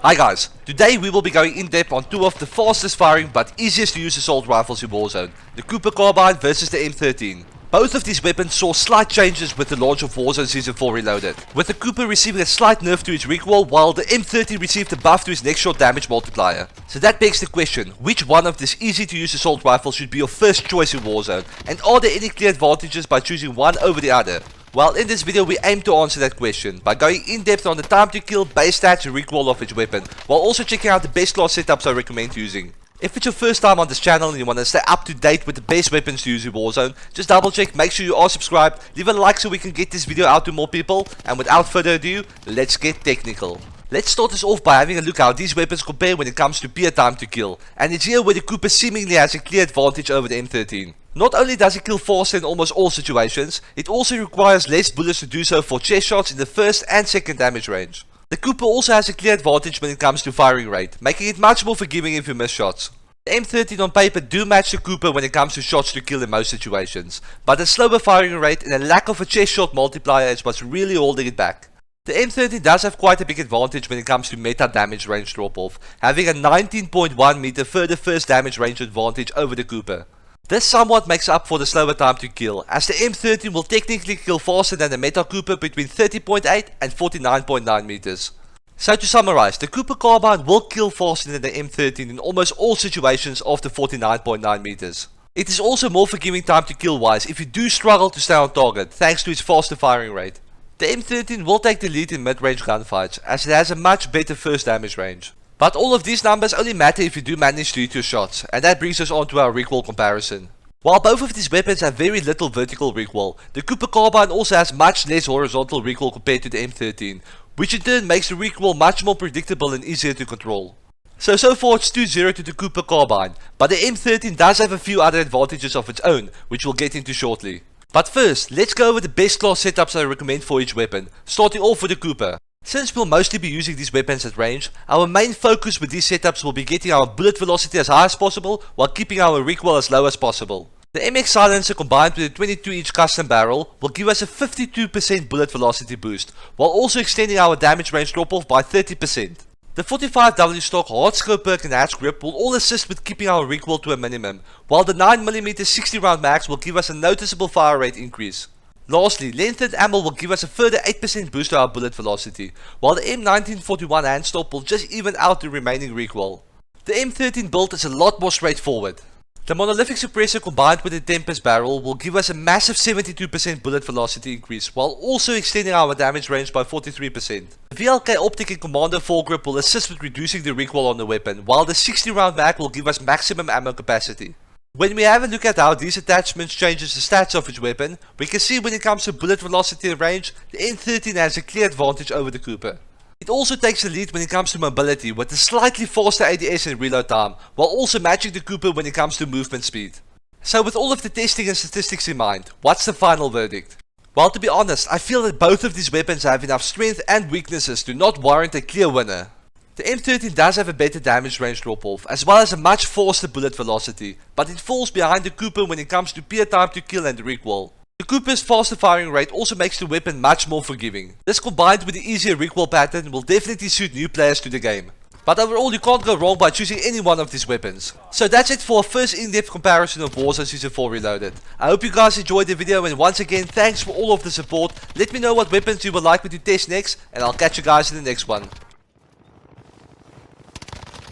Hi guys, today we will be going in depth on two of the fastest firing but easiest to use assault rifles in Warzone, the Cooper Carbine versus the M13. Both of these weapons saw slight changes with the launch of Warzone Season 4 Reloaded, with the Cooper receiving a slight nerf to its recoil while the M13 received a buff to its next shot damage multiplier. So that begs the question, which one of these easy to use assault rifles should be your first choice in Warzone, and are there any clear advantages by choosing one over the other? Well, in this video we aim to answer that question by going in depth on the time to kill, base stats and recoil of each weapon, while also checking out the best class setups I recommend using. If it's your first time on this channel and you want to stay up to date with the best weapons to use in Warzone, just double check, make sure you are subscribed, leave a like so we can get this video out to more people, and without further ado, let's get technical. Let's start this off by having a look how these weapons compare when it comes to pure time to kill, and it's here where the Cooper seemingly has a clear advantage over the M13. Not only does it kill faster in almost all situations, it also requires less bullets to do so for chest shots in the first and second damage range. The Cooper also has a clear advantage when it comes to firing rate, making it much more forgiving if you miss shots. The M13 on paper do match the Cooper when it comes to shots to kill in most situations, but a slower firing rate and a lack of a chest shot multiplier is what's really holding it back. The M13 does have quite a big advantage when it comes to meta damage range drop off, having a 19.1 meter further first damage range advantage over the Cooper. This somewhat makes up for the slower time to kill, as the M13 will technically kill faster than the Meta Cooper between 30.8 and 49.9 meters. So to summarize, the Cooper Carbine will kill faster than the M13 in almost all situations after 49.9 meters. It is also more forgiving time to kill wise if you do struggle to stay on target, thanks to its faster firing rate. The M13 will take the lead in mid-range gunfights, as it has a much better first damage range. But all of these numbers only matter if you do manage to hit your shots, and that brings us on to our recoil comparison. While both of these weapons have very little vertical recoil, the Cooper Carbine also has much less horizontal recoil compared to the M13, which in turn makes the recoil much more predictable and easier to control. So far it's 2-0 to the Cooper Carbine, but the M13 does have a few other advantages of its own, which we'll get into shortly. But first, let's go over the best class setups I recommend for each weapon, starting off with the Cooper. Since we'll mostly be using these weapons at range, our main focus with these setups will be getting our bullet velocity as high as possible while keeping our recoil as low as possible. The MX silencer combined with a 22-inch custom barrel will give us a 52% bullet velocity boost, while also extending our damage range drop off by 30%. The 45W stock hard scope perk and hatch grip will all assist with keeping our recoil to a minimum, while the 9mm 60 round mags will give us a noticeable fire rate increase. Lastly, lengthened ammo will give us a further 8% boost to our bullet velocity, while the M1941 handstop will just even out the remaining recoil. The M13 build is a lot more straightforward. The monolithic suppressor combined with the Tempest barrel will give us a massive 72% bullet velocity increase, while also extending our damage range by 43%. The VLK optic and commando foregrip will assist with reducing the recoil on the weapon, while the 60 round mag will give us maximum ammo capacity. When we have a look at how these attachments changes the stats of each weapon, we can see when it comes to bullet velocity and range, the M13 has a clear advantage over the Cooper. It also takes the lead when it comes to mobility with a slightly faster ADS and reload time, while also matching the Cooper when it comes to movement speed. So with all of the testing and statistics in mind, what's the final verdict? Well, to be honest, I feel that both of these weapons have enough strength and weaknesses to not warrant a clear winner. The M13 does have a better damage range drop off, as well as a much faster bullet velocity, but it falls behind the Cooper when it comes to pure time to kill and recoil. The Cooper's faster firing rate also makes the weapon much more forgiving. This combined with the easier recoil pattern will definitely suit new players to the game. But overall you can't go wrong by choosing any one of these weapons. So that's it for our first in-depth comparison of Warzone Season 4 Reloaded. I hope you guys enjoyed the video, and once again thanks for all of the support. Let me know what weapons you would like me to test next, and I'll catch you guys in the next one.